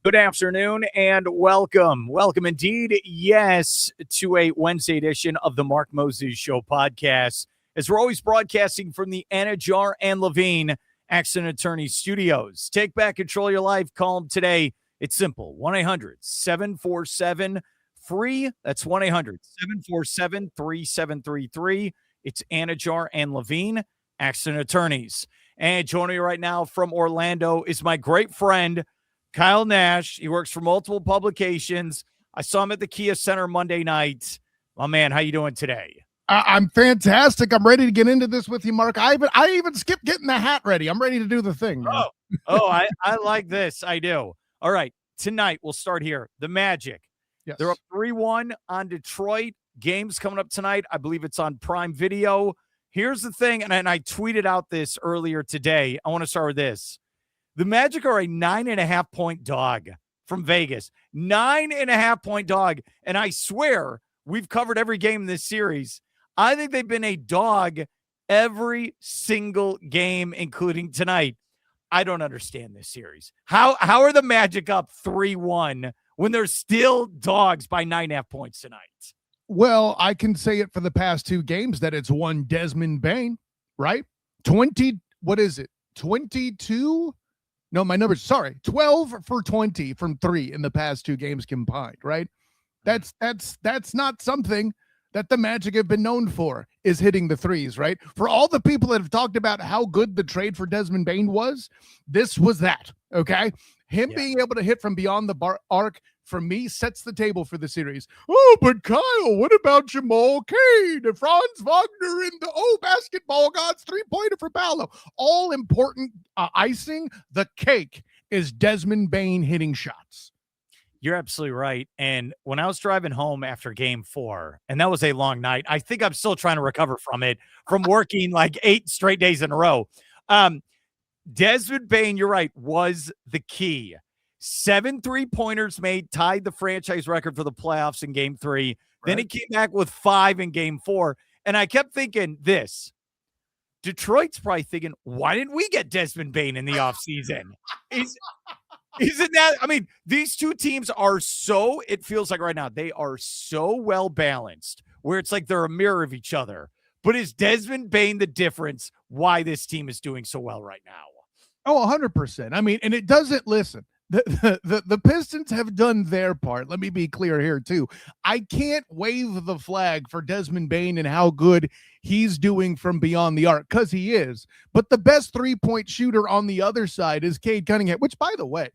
Good afternoon and welcome. Welcome indeed, yes, to a Wednesday edition of the Mark Moses Show podcast. As we're always broadcasting from the Anidjar and Levine Accident Attorney Studios. Take back control of your life. Call them today. It's simple. 1-800-747-FREE. That's 1-800-747-3733. It's Anidjar and Levine Accident Attorneys. And joining me right now from Orlando is my great friend, Kyle Nash. He works for multiple publications. I saw him at the Kia Center Monday night. My man, how you doing today? I'm fantastic. I'm ready to get into this with you, Mark. I even skipped getting the hat ready. I'm ready to do the thing, man. I like this. I do. All right. Tonight, we'll start here. The Magic. Yes. They're up 3-1 on Detroit. Game's coming up tonight. I believe it's on Prime Video. Here's the thing, and I tweeted out this earlier today. I want to start with this. The Magic are a 9.5-point dog from Vegas. 9.5-point dog. And I swear we've covered every game in this series. I think they've been a dog every single game, including tonight. I don't understand this series. How are the Magic up 3-1 when they're still dogs by 9.5 points tonight? Well, I can say it for the past two games that it's one Desmond Bane, right? 22? No, my numbers, 12 for 20 from three in the past two games combined, right? That's not something that the Magic have been known for, is hitting the threes, right? For all the people that have talked about how good the trade for Desmond Bane was, this was that, okay? Him being able to hit from beyond the arc, for me, sets the table for the series. Oh, but Kyle, what about Jamal Cade, Franz Wagner, and the basketball gods, three-pointer for Paolo? All important icing. The cake is Desmond Bane hitting shots. You're absolutely right. And when I was driving home after game 4, and that was a long night, I think I'm still trying to recover from it, from working like 8 straight days in a row. Desmond Bane, you're right, was the key. 7 3-pointers made, tied the franchise record for the playoffs in game 3. Right. Then he came back with 5 in game 4. And I kept thinking this. Detroit's probably thinking, why didn't we get Desmond Bane in the offseason? Isn't that, I mean, these two teams are so, it feels like right now, they are so well balanced where it's like they're a mirror of each other. But is Desmond Bane the difference why this team is doing so well right now? Oh, 100%. I mean, and it doesn't, listen. The Pistons have done their part. Let me be clear here, too. I can't wave the flag for Desmond Bane and how good he's doing from beyond the arc, because he is. But the best three-point shooter on the other side is Cade Cunningham, which, by the way,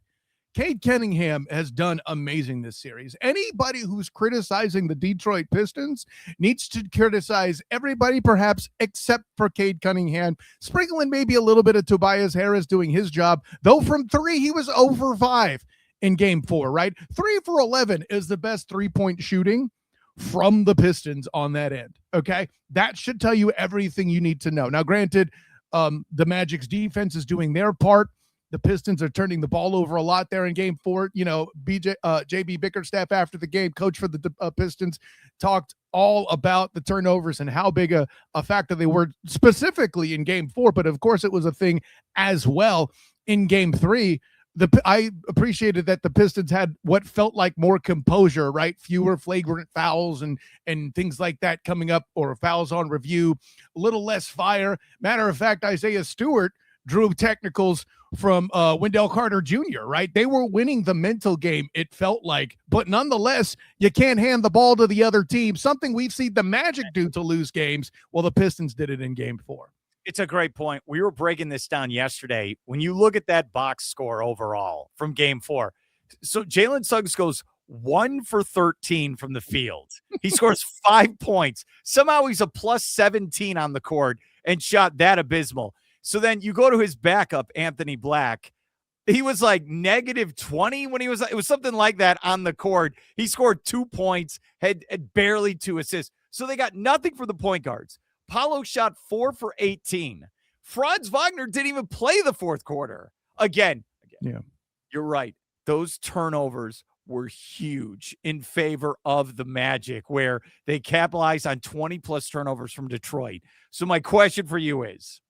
Cade Cunningham has done amazing this series. Anybody who's criticizing the Detroit Pistons needs to criticize everybody, perhaps, except for Cade Cunningham, sprinkling maybe a little bit of Tobias Harris doing his job. Though from 3, he was 0 for 5 in game 4, right? 3 for 11 is the best three-point shooting from the Pistons on that end, okay? That should tell you everything you need to know. Now, granted, the Magic's defense is doing their part. The Pistons are turning the ball over a lot there in game 4. You know, JB Bickerstaff after the game, coach for the Pistons, talked all about the turnovers and how big a factor they were specifically in game 4. But of course, it was a thing as well in game 3. I appreciated that the Pistons had what felt like more composure, right? Fewer flagrant fouls and things like that coming up, or fouls on review, a little less fire. Matter of fact, Isaiah Stewart drew technicals from Wendell Carter Jr., right? They were winning the mental game, it felt like. But nonetheless, you can't hand the ball to the other team, something we've seen the Magic do to lose games. Well, the Pistons did it in game 4. It's a great point. We were breaking this down yesterday. When you look at that box score overall from game 4, so Jalen Suggs goes 1 for 13 from the field. He scores 5 points. Somehow he's a plus 17 on the court and shot that abysmal. So then you go to his backup, Anthony Black. He was like negative 20 when it was something like that on the court. He scored 2 points, had barely 2 assists. So they got nothing for the point guards. Paolo shot 4 for 18. Franz Wagner didn't even play the fourth quarter. Again, yeah, you're right. Those turnovers were huge in favor of the Magic, where they capitalized on 20-plus turnovers from Detroit. So my question for you is,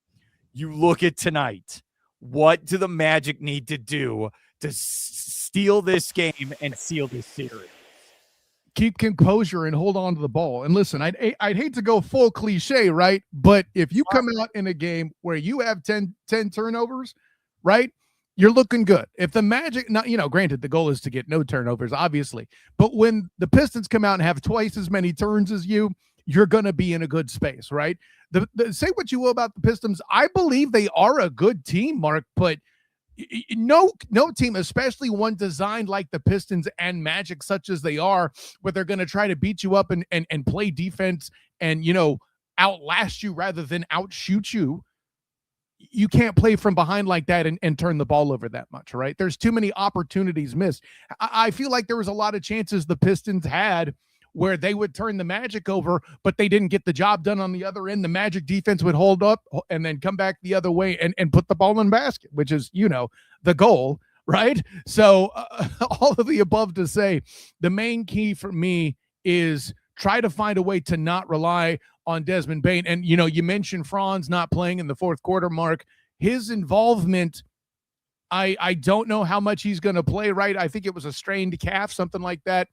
you look at tonight, what do the Magic need to do to steal this game and seal this series. Keep composure and hold on to the ball. And listen, I'd hate to go full cliche, right? But if you come out in a game where you have 10 turnovers, right? You're looking good. If the Magic, not, granted, the goal is to get no turnovers, obviously. But when the Pistons come out and have twice as many turns as you're going to be in a good space, right? Say what you will about the Pistons. I believe they are a good team, Mark, but no team, especially one designed like the Pistons and Magic, such as they are, where they're going to try to beat you up and play defense and, outlast you rather than outshoot you. You can't play from behind like that and turn the ball over that much, right? There's too many opportunities missed. I feel like there was a lot of chances the Pistons had where they would turn the Magic over, but they didn't get the job done on the other end. The Magic defense would hold up and then come back the other way and put the ball in basket, which is, the goal, right? So all of the above to say, the main key for me is try to find a way to not rely on Desmond Bane. And, you mentioned Franz not playing in the fourth quarter, Mark. His involvement, I don't know how much he's going to play, right? I think it was a strained calf, something like that.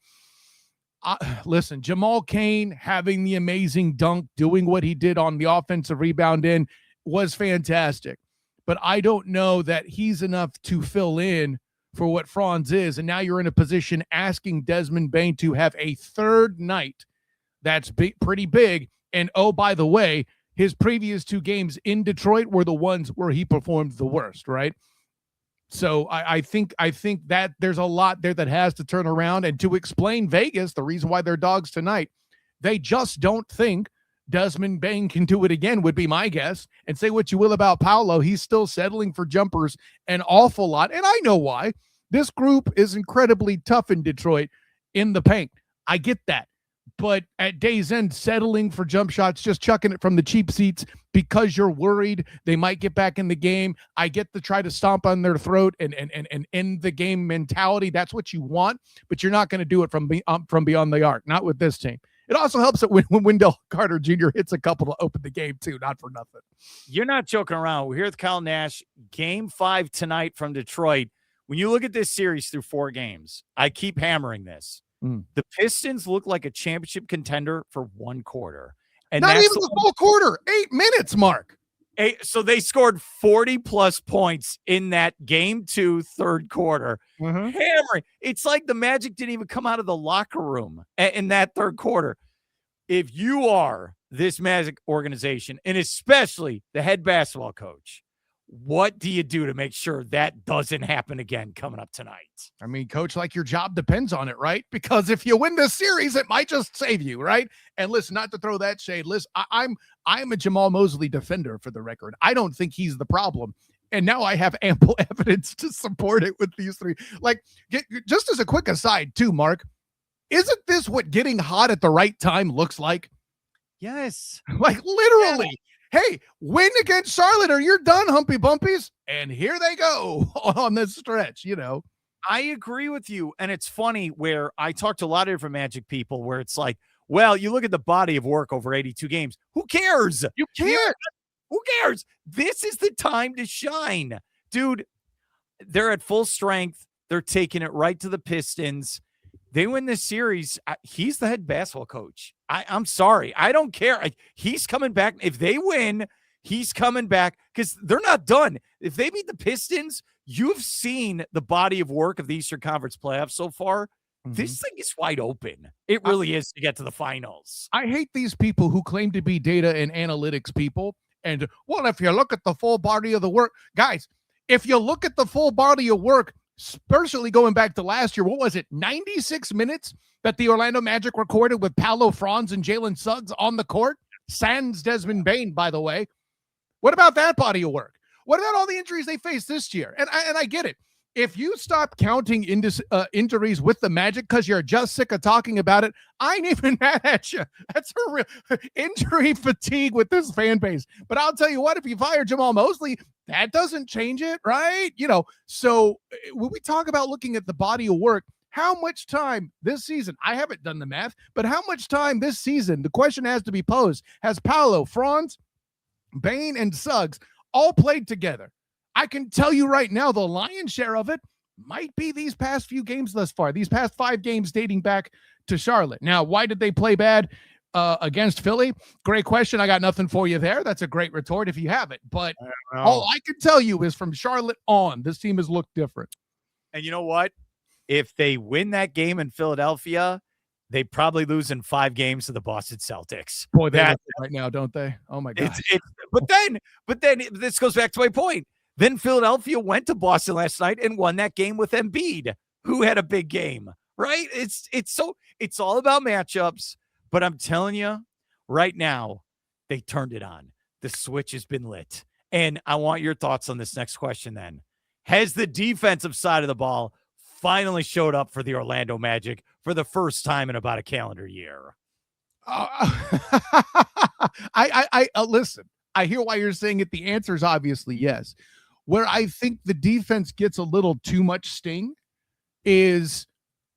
Listen, Jamal Cain having the amazing dunk, doing what he did on the offensive rebound end was fantastic. But I don't know that he's enough to fill in for what Franz is. And now you're in a position asking Desmond Bane to have a third night that's pretty big. And, oh, by the way, his previous two games in Detroit were the ones where he performed the worst, right? So I think that there's a lot there that has to turn around. And to explain Vegas, the reason why they're dogs tonight, they just don't think Desmond Bane can do it again, would be my guess. And say what you will about Paolo, he's still settling for jumpers an awful lot. And I know why. This group is incredibly tough in Detroit in the paint. I get that. But at day's end, settling for jump shots, just chucking it from the cheap seats because you're worried they might get back in the game. I get to try to stomp on their throat and end the game mentality. That's what you want, but you're not going to do it from beyond the arc, not with this team. It also helps that when Wendell Carter Jr. hits a couple to open the game, too, not for nothing. You're not joking around. We're here with Kyle Nash. Game 5 tonight from Detroit. When you look at this series through 4 games, I keep hammering this. The Pistons look like a championship contender for 1 quarter. And not even the full quarter, 8 minutes, Mark. So they scored 40-plus points in that game 2 third quarter. Hammering. It's like the Magic didn't even come out of the locker room in that third quarter. If you are this Magic organization, and especially the head basketball coach, what do you do to make sure that doesn't happen again coming up tonight? I mean, coach, like your job depends on it, right? Because if you win this series, it might just save you, right? And listen, not to throw that shade, listen, I'm a Jamal Mosley defender for the record. I don't think he's the problem. And now I have ample evidence to support it with these 3. Like, just as a quick aside too, Mark, isn't this what getting hot at the right time looks like? Yes. Like literally. Yeah. Hey, win against Charlotte or you're done, Humpy Bumpies. And here they go on this stretch, I agree with you. And it's funny where I talk to a lot of different Magic people where it's like, well, you look at the body of work over 82 games. Who cares? You can't. Who cares? This is the time to shine. Dude, they're at full strength. They're taking it right to the Pistons. They win this series. He's the head basketball coach. I'm sorry. I don't care. He's coming back. If they win, he's coming back because they're not done. If they beat the Pistons, you've seen the body of work of the Eastern Conference playoffs so far. This thing is wide open. It really is to get to the finals. I hate these people who claim to be data and analytics people. And, well, if you look at the full body of the work, guys, if you look at the full body of work, especially going back to last year, what was it, 96 minutes that the Orlando Magic recorded with Paolo, Franz, and Jalen Suggs on the court? Sans Desmond Bane, by the way. What about that body of work? What about all the injuries they faced this year? And I get it. If you stop counting injuries with the Magic because you're just sick of talking about it, I ain't even mad at you. That's a real injury fatigue with this fan base. But I'll tell you what, if you fire Jamal Mosley, that doesn't change it, right? So when we talk about looking at the body of work, how much time this season, I haven't done the math, but how much time this season, the question has to be posed, has Paolo, Franz, Bane, and Suggs all played together? I can tell you right now, the lion's share of it, might be these past few games thus far, these past 5 games dating back to Charlotte. Now, why did they play bad against Philly? Great question. I got nothing for you there. That's a great retort if you have it. But all I can tell you is from Charlotte on, this team has looked different. And you know what? If they win that game in Philadelphia, they probably lose in 5 games to the Boston Celtics. Boy, they look right now, don't they? Oh my God. But then this goes back to my point. Then Philadelphia went to Boston last night and won that game with Embiid, who had a big game, right? It's all about matchups, but I'm telling you right now, they turned it on. The switch has been lit. And I want your thoughts on this next question then. Has the defensive side of the ball finally showed up for the Orlando Magic for the first time in about a calendar year? Listen, I hear why you're saying it. The answer is obviously yes. Where I think the defense gets a little too much sting is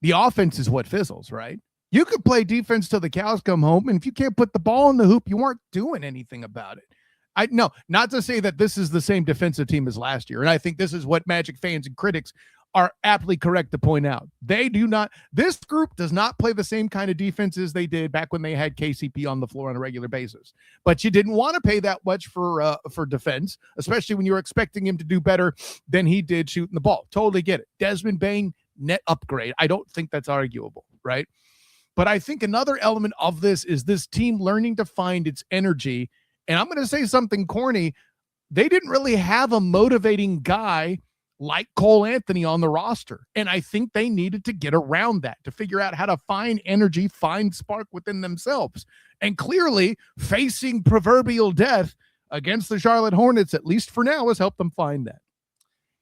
the offense is what fizzles, right? You could play defense till the cows come home, and if you can't put the ball in the hoop, you weren't doing anything about it. No, not to say that this is the same defensive team as last year, and I think this is what Magic fans and critics are aptly correct to point out. This group does not play the same kind of defense as they did back when they had KCP on the floor on a regular basis. But you didn't want to pay that much for defense, especially when you were expecting him to do better than he did shooting the ball. Totally get it. Desmond Bane, net upgrade. I don't think that's arguable, right? But I think another element of this is this team learning to find its energy. And I'm going to say something corny. They didn't really have a motivating guy like Cole Anthony on the roster. And I think they needed to get around that, to figure out how to find energy, find spark within themselves. And clearly, facing proverbial death against the Charlotte Hornets, at least for now, has helped them find that.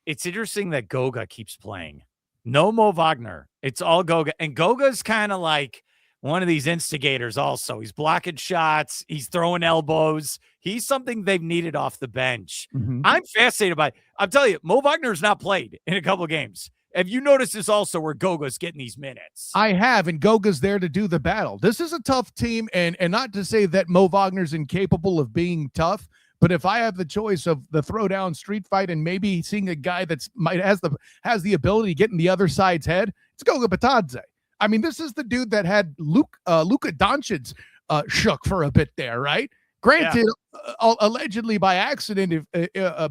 It's interesting that Goga keeps playing. No Mo Wagner. It's all Goga. And Goga's kind of like one of these instigators also. He's blocking shots. He's throwing elbows. He's something they've needed off the bench. Mm-hmm. I'm fascinated by it. I'm telling you, Mo Wagner's not played in a couple of games. Have you noticed this also where Goga's getting these minutes? I have, and Goga's there to do the battle. This is a tough team, and not to say that Mo Wagner's incapable of being tough, but if I have the choice of the throwdown street fight and maybe seeing a guy that's has the ability to get in the other side's head, it's Goga Batadze. I mean, this is the dude that had Luka Doncic shook for a bit there, right? Granted, allegedly by accident,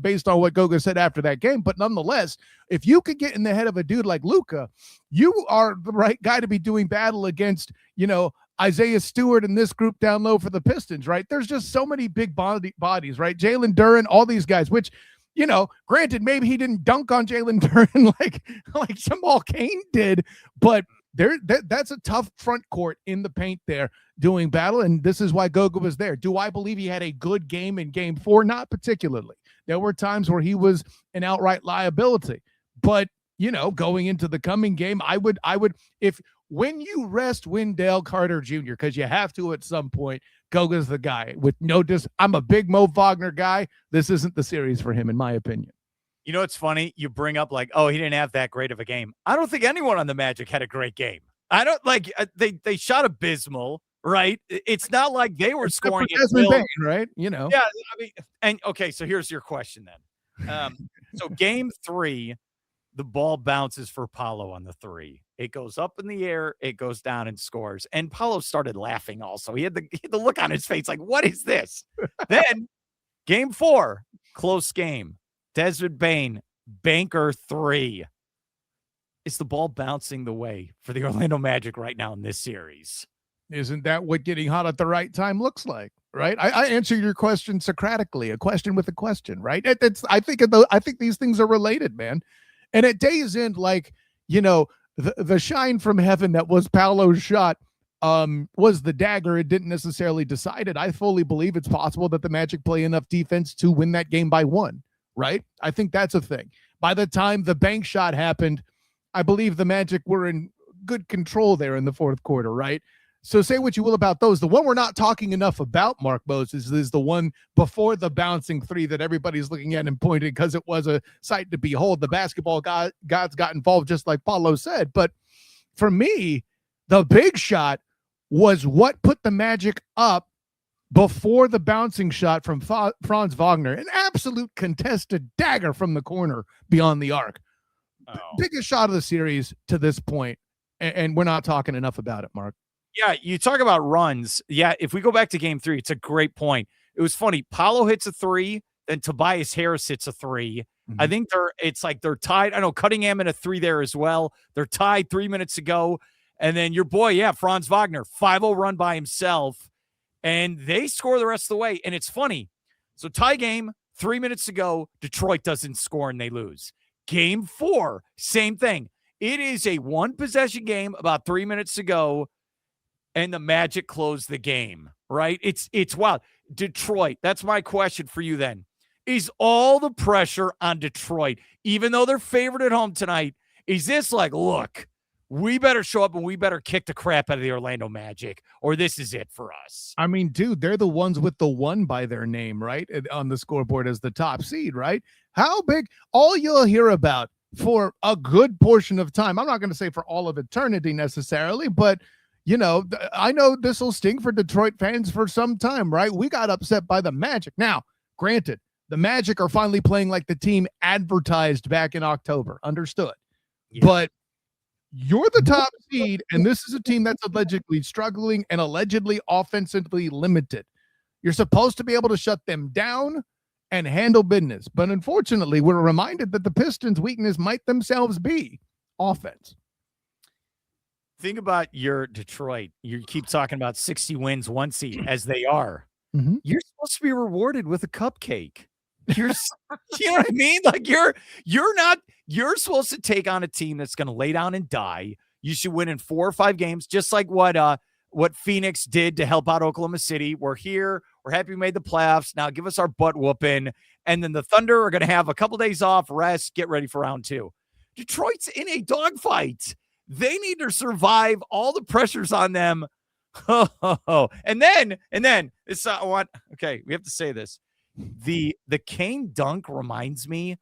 based on what Goga said after that game, but nonetheless, if you could get in the head of a dude like Luka, you are the right guy to be doing battle against, Isaiah Stewart and this group down low for the Pistons, right? There's just so many big bodies, right? Jalen Duren, all these guys, which, granted, maybe he didn't dunk on Jalen Duren like Jamal Cain did, but that's a tough front court in the paint there doing battle, and this is why Goga was there. Do I believe he had a good game in game 4? Not particularly. There were times where he was an outright liability, but going into the coming game, I would when you rest Wendell Carter Jr., because you have to at some point, Goga's the guy. I'm a big Mo Wagner guy. This isn't the series for him, in my opinion. You know, it's funny. You bring up he didn't have that great of a game. I don't think anyone on the Magic had a great game. I don't they shot abysmal, right? It's not like they were scoring at will, Bane, right? Yeah, I mean, and okay, so here's your question then. So game 3, the ball bounces for Paolo on the 3. It goes up in the air, it goes down and scores. And Paolo started laughing also. He had the look on his face like, what is this? Then game 4, close game. Desmond Bane, banker 3. Is the ball bouncing the way for the Orlando Magic right now in this series? Isn't that what getting hot at the right time looks like? Right. I answered your question Socratically, a question with a question, right? I think these things are related, man. And at day's end, the shine from heaven that was Paolo's shot was the dagger. It didn't necessarily decide it. I fully believe it's possible that the Magic play enough defense to win that game by 1. Right? I think that's a thing. By the time the bank shot happened, I believe the Magic were in good control there in the fourth quarter, right? So say what you will about those. The one we're not talking enough about, Mark Moses, is the one before the bouncing 3 that everybody's looking at and pointing because it was a sight to behold. The basketball gods got involved, just like Paulo said. But for me, the big shot was what put the Magic up before the bouncing shot from Franz Wagner, an absolute contested dagger from the corner beyond the arc. Oh. Biggest shot of the series to this point, and we're not talking enough about it, Mark. Yeah, you talk about runs. Yeah, if we go back to game 3, it's a great point. It was funny. Paolo hits a 3, then Tobias Harris hits a 3. I Mhm. think they're tied. I know Cunningham in a 3 there as well. They're tied 3 minutes ago. And then your boy, yeah, Franz Wagner, 5-0 run by himself. And they score the rest of the way. And it's funny. So tie game, 3 minutes to go. Detroit doesn't score and they lose. Game 4, same thing. It is a one possession game, about 3 minutes to go, and the Magic closed the game, right? It's wild. Detroit, that's my question for you then. Is all the pressure on Detroit, even though they're favored at home tonight, is this like, look, we better show up and we better kick the crap out of the Orlando Magic, or this is it for us? I mean, dude, they're the ones with the 1 by their name, right? On the scoreboard as the top seed, right? How big? All you'll hear about for a good portion of time. I'm not going to say for all of eternity necessarily, but I know this will sting for Detroit fans for some time, right? We got upset by the Magic. Now, granted, the Magic are finally playing like the team advertised back in October. Understood. Yeah. But you're the top seed, and this is a team that's allegedly struggling and allegedly offensively limited. You're supposed to be able to shut them down and handle business. But unfortunately, we're reminded that the Pistons' weakness might themselves be offense. Think about your Detroit. You keep talking about 60 wins, 1 seed, as they are. Mm-hmm. You're supposed to be rewarded with a cupcake. You're you know what I mean? Like you're supposed to take on a team that's going to lay down and die. You should win in 4 or 5 games, just like what Phoenix did to help out Oklahoma City. We're here. We're happy we made the playoffs. Now give us our butt whooping. And then the Thunder are going to have a couple days off, rest, get ready for round 2. Detroit's in a dogfight. They need to survive all the pressures on them. And then it's what? Okay, we have to say this. The Kane dunk reminds me.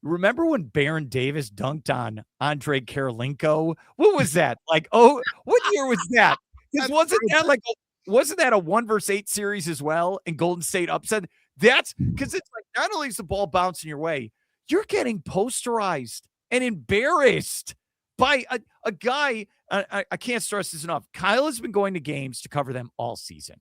Remember when Baron Davis dunked on Andre Karolinko? What was that? Like, what year was that? Because wasn't that a 1-8 series as well? And Golden State upset. That's because it's like not only is the ball bouncing your way, you're getting posterized and embarrassed by a guy. I can't stress this enough. Kyle has been going to games to cover them all season.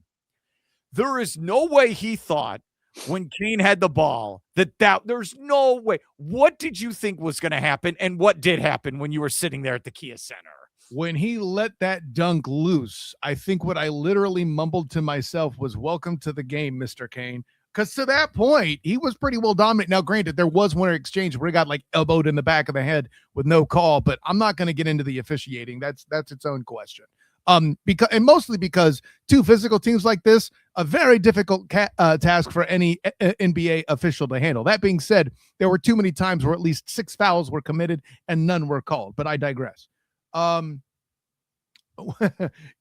There is no way he thought when Kane had the ball that there's no way. What did you think was going to happen, and what did happen when you were sitting there at the Kia Center? When he let that dunk loose, I think what I literally mumbled to myself was, "Welcome to the game, Mr. Kane." Because to that point, he was pretty well dominant. Now, granted, there was one exchange where he got like elbowed in the back of the head with no call, but I'm not going to get into the officiating. That's its own question. Mostly because 2 physical teams like this, a very difficult task for any NBA official to handle. That being said, there were too many times where at least 6 fouls were committed and none were called, but I digress.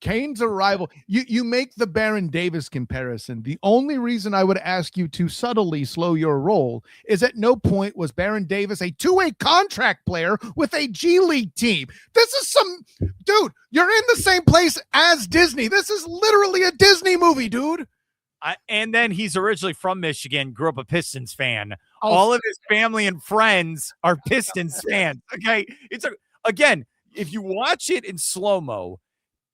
Kane's arrival. You make the Baron Davis comparison. The only reason I would ask you to subtly slow your roll is at no point was Baron Davis a 2-way contract player with a G League team. This is dude, you're in the same place as Disney. This is literally a Disney movie, dude. And then he's originally from Michigan, grew up a Pistons fan. All of his family and friends are Pistons fans. Okay. Again, if you watch it in slow-mo,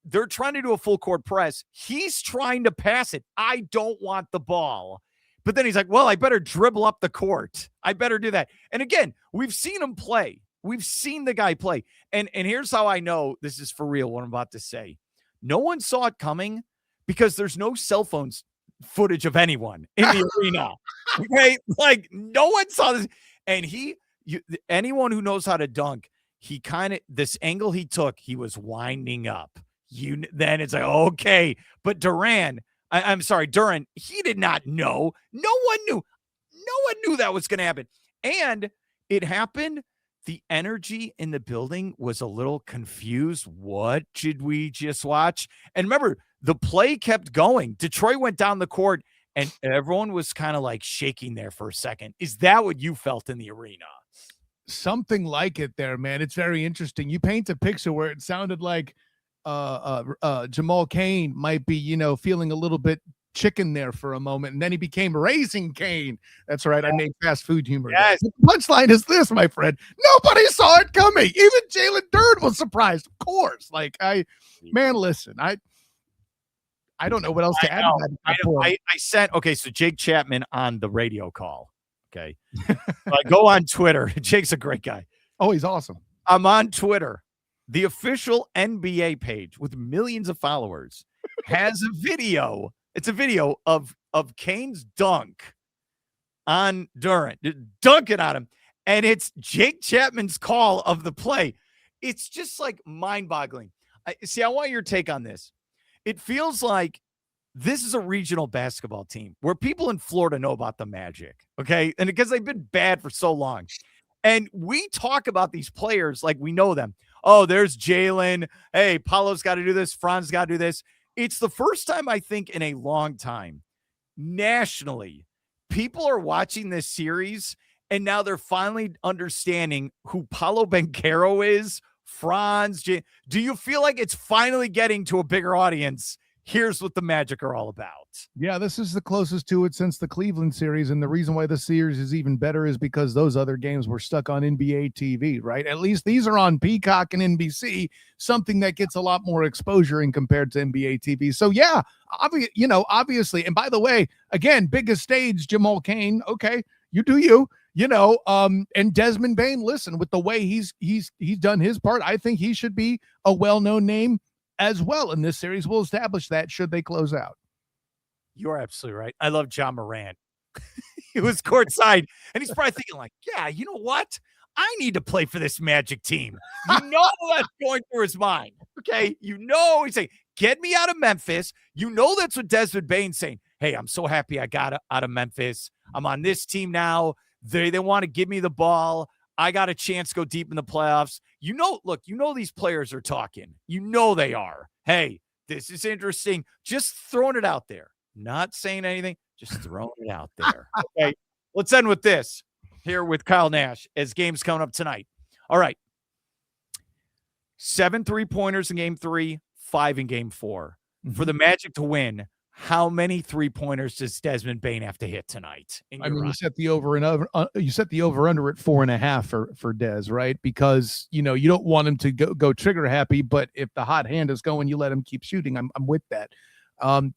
they're trying to do a full court press. He's trying to pass it. I don't want the ball. But then he's like, well, I better dribble up the court. I better do that. And again, we've seen him play. We've seen the guy play. And here's how I know this is for real, what I'm about to say. No one saw it coming because there's no cell phones footage of anyone in the arena. Okay? Like, no one saw this. And anyone who knows how to dunk, he this angle he took, he was winding up. Then it's like, okay. But Duran, he did not know. No one knew that was going to happen. And it happened. The energy in the building was a little confused. What did we just watch? And remember, the play kept going. Detroit went down the court, and everyone was kind of like shaking there for a second. Is that what you felt in the arena? Something like it there, man. It's very interesting. You paint a picture where it sounded like Jamal Cain might be, feeling a little bit chicken there for a moment, and then he became Raising Cane. That's right. I made fast food humor. Yes. The punchline is this, my friend. Nobody saw it coming. Even Jalen Durd was surprised. Of course. Listen, I don't know what else to add to that. I sent, okay, so Jake Chapman on the radio call. Okay. So I go on Twitter. Jake's a great guy. Oh, he's awesome. I'm on Twitter. The official NBA page with millions of followers has a video. It's a video of Kane's dunk on Durant, dunking on him. And it's Jake Chapman's call of the play. It's just like mind-boggling. I want your take on this. It feels like this is a regional basketball team where people in Florida know about the Magic, okay? And because they've been bad for so long. And we talk about these players like we know them. Oh, there's Jalen. Hey, Paolo's got to do this. Franz got to do this. It's the first time, I think, in a long time, nationally, people are watching this series, and now they're finally understanding who Paolo Banchero is, Franz. Do you feel like it's finally getting to a bigger audience? Here's what the Magic are all about. Yeah, this is the closest to it since the Cleveland series. And the reason why the series is even better is because those other games were stuck on NBA TV, right? At least these are on Peacock and NBC, something that gets a lot more exposure in compared to NBA TV. So, yeah, obviously. And by the way, again, biggest stage, Jamal Cain. Okay, you do you. And Desmond Bane, listen, with the way he's done his part, I think he should be a well-known name as well in this series. We'll establish that should they close out. You're absolutely right. I love John Morant. He was courtside, and he's probably thinking like, yeah, you know what? I need to play for this Magic team. You know that's going through his mind, okay? He's saying, get me out of Memphis. That's what Desmond Bane's saying. Hey, I'm so happy I got out of Memphis. I'm on this team now. They want to give me the ball. I got a chance to go deep in the playoffs. These players are talking. They are. Hey, this is interesting. Just throwing it out there. Not saying anything, just throwing it out there. Okay, let's end with this here with Kyle Nash as games coming up tonight. All right. 7 3-pointers in game 3, 5 in game 4. Mm-hmm. For the Magic to win, how many 3-pointers does Desmond Bane have to hit tonight? You set the over and over. You set the over under at 4.5 for Des, right? Because you don't want him to go trigger happy, but if the hot hand is going, you let him keep shooting. I'm with that.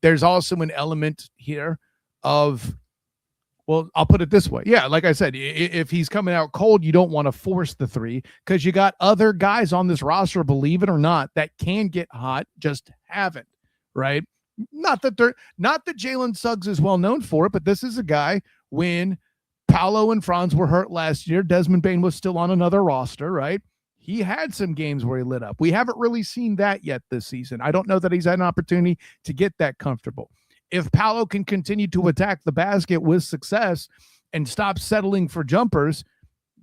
There's also an element here of, well, I'll put it this way. Yeah, like I said, if he's coming out cold, you don't want to force the 3 because you got other guys on this roster, believe it or not, that can get hot, just haven't, right? Not that Jalen Suggs is well known for it, but this is a guy when Paolo and Franz were hurt last year, Desmond Bane was still on another roster, right? He had some games where he lit up. We haven't really seen that yet this season. I don't know that he's had an opportunity to get that comfortable. If Paolo can continue to attack the basket with success and stop settling for jumpers,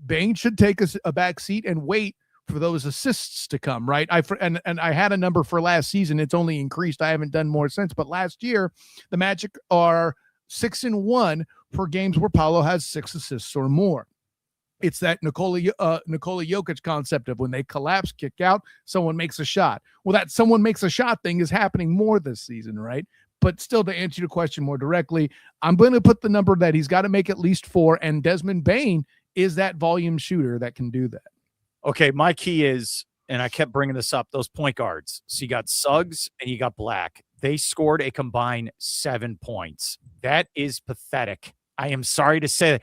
Bane should take a back seat and wait for those assists to come, right? And I had a number for last season. It's only increased. I haven't done more since. But last year, the Magic are 6-1 for games where Paolo has 6 assists or more. It's that Nikola Jokic concept of when they collapse, kick out, someone makes a shot. Well, that someone makes a shot thing is happening more this season, right? But still, to answer your question more directly, I'm going to put the number that he's got to make at least 4, and Desmond Bane is that volume shooter that can do that. Okay, my key is, and I kept bringing this up, those point guards. So you got Suggs and you got Black. They scored a combined 7 points. That is pathetic. I am sorry to say that.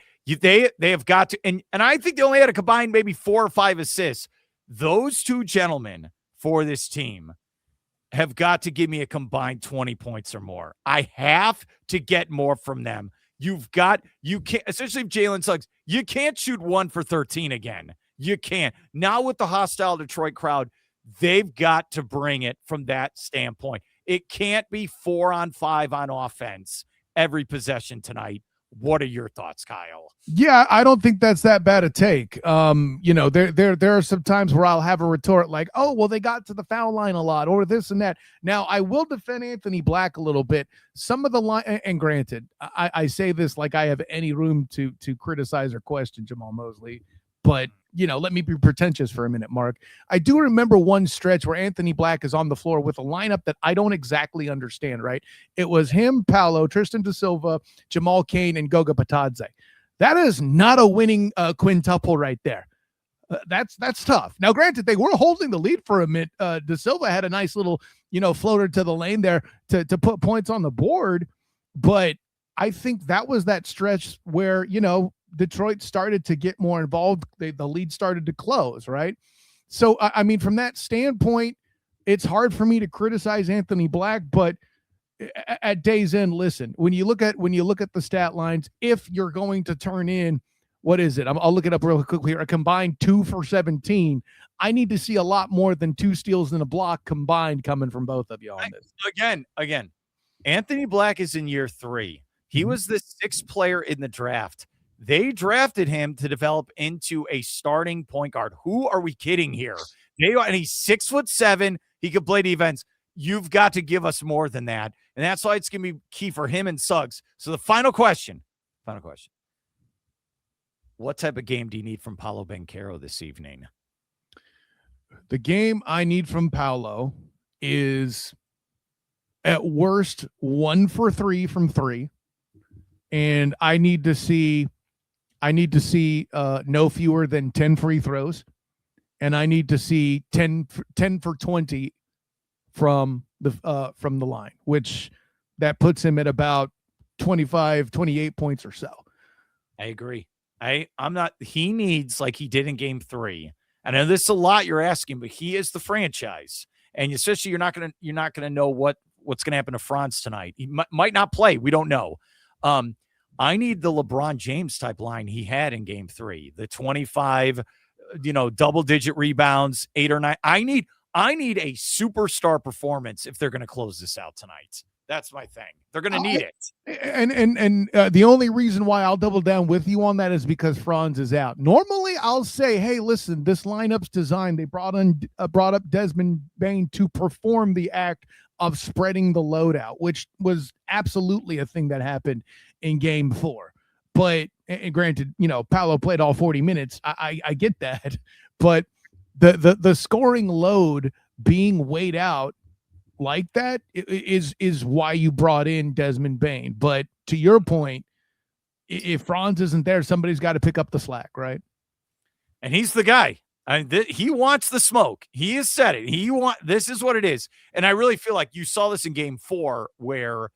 They have got to, and I think they only had a combined maybe 4 or 5 assists. Those 2 gentlemen for this team have got to give me a combined 20 points or more. I have to get more from them. You can't, especially if Jalen Suggs, you can't shoot 1 for 13 again. You can't. Now with the hostile Detroit crowd, they've got to bring it from that standpoint. It can't be 4 on 5 on offense every possession tonight. What are your thoughts, Kyle? Yeah, I don't think that's that bad a take. There are some times where I'll have a retort like, oh, well, they got to the foul line a lot or this and that. Now, I will defend Anthony Black a little bit. Some of the line, and granted, I say this like I have any room to criticize or question Jamal Mosley, but let me be pretentious for a minute, Mark. I do remember one stretch where Anthony Black is on the floor with a lineup that I don't exactly understand, right? It was him, Paolo, Tristan da Silva, Jamal Cain, and Goga Batadze. That is not a winning quintuple right there. That's tough. Now, granted, they were holding the lead for a minute. Da Silva had a nice little, floater to the lane there to put points on the board, but I think that was that stretch where, Detroit started to get more involved. The lead started to close, right? So, I mean, from that standpoint, it's hard for me to criticize Anthony Black, but at day's end, listen, when you look at the stat lines, if you're going to turn in, what is it? I'll look it up real quickly here. A combined 2 for 17. I need to see a lot more than 2 steals and a block combined coming from both of you on this. Again, Anthony Black is in year 3. He was the 6th player in the draft. They drafted him to develop into a starting point guard. Who are we kidding here? And he's 6'7". He can play defense. You've got to give us more than that. And that's why it's going to be key for him and Suggs. So the final question. What type of game do you need from Paolo Banchero this evening? The game I need from Paolo is at worst 1 for 3 from 3. And I need to see no fewer than 10 free throws, and I need to see 10 for 20 from the line, which that puts him at about 25, 28 points or so. I agree. He needs, like he did in game 3. I know this is a lot you're asking, but he is the franchise. And especially you're not gonna know what's gonna happen to Franz tonight. He might not play. We don't know. I need the LeBron James type line he had in game 3, the 25, double digit rebounds, 8 or 9. I need a superstar performance if they're going to close this out tonight. That's my thing. They're going to need it. And the only reason why I'll double down with you on that is because Franz is out. Normally I'll say, hey, listen, this lineup's designed. They brought up Desmond Bane to perform the act of spreading the load out, which was absolutely a thing that happened in game 4. But and granted, Paolo played all 40 minutes. I get that, but the scoring load being weighed out like that is why you brought in Desmond Bane. But to your point, if Franz isn't there, somebody's got to pick up the slack, right? And he's the guy. He wants the smoke. He has said it. This is what it is. And I really feel like you saw this in game 4, where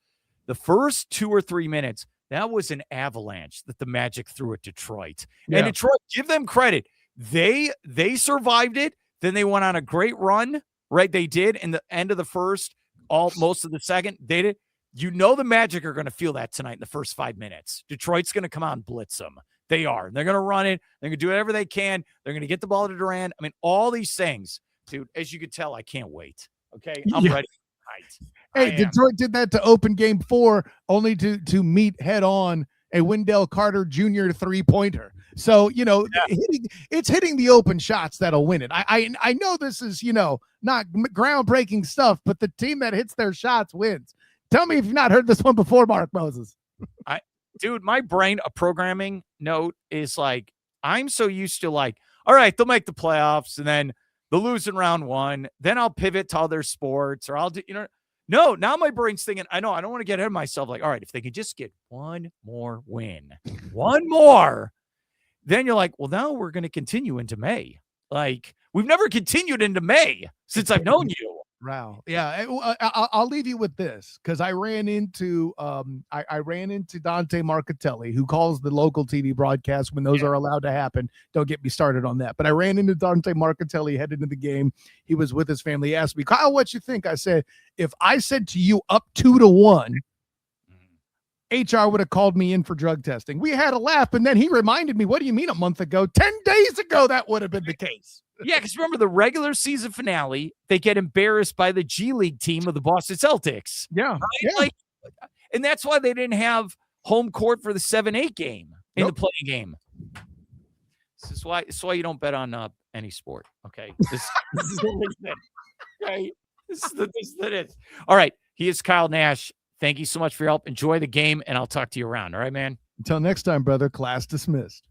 the first 2 or 3 minutes, that was an avalanche that the Magic threw at Detroit. Yeah. And Detroit, give them credit. They survived it. Then they went on a great run, right? They did in the end of the first, most of the second. They did. The Magic are going to feel that tonight in the first 5 minutes. Detroit's going to come out and blitz them. They are. They're going to run it. They're going to do whatever they can. They're going to get the ball to Durant. I mean, all these things, dude, as you could tell, I can't wait. Okay. I'm ready. Hey, Detroit did that to open game 4, only to meet head on a Wendell Carter Jr. 3-pointer. So, it's hitting the open shots that'll win it. I know this is, not groundbreaking stuff, but the team that hits their shots wins. Tell me if you've not heard this one before, Mark Moses. Dude, my brain, a programming note is like, I'm so used to like, all right, they'll make the playoffs and then they'll lose in round 1. Then I'll pivot to other sports or I'll do, no, now my brain's thinking, I know, I don't want to get ahead of myself. Like, all right, if they could just get one more win, one more, then you're like, well, now we're going to continue into May. Like, we've never continued into May since I've known you. Wow. Yeah. I'll leave you with this because I ran into Dante Marcatelli, who calls the local TV broadcast when those are allowed to happen. Don't get me started on that. But I ran into Dante Marcatelli heading into the game. He was with his family. He asked me, Kyle, what you think? I said, if I said to you up 2-1, HR would have called me in for drug testing. We had a laugh, and then he reminded me, what do you mean a month ago? 10 days ago, that would have been the case. Yeah, because remember the regular season finale, they get embarrassed by the G League team of the Boston Celtics. Yeah. Right? Yeah. And that's why they didn't have home court for the 7-8 game in the playing game. This is why you don't bet on any sport. Okay. This is what we said. Right? This is it. All right. He is Kyle Nash. Thank you so much for your help. Enjoy the game, and I'll talk to you around. All right, man? Until next time, brother. Class dismissed.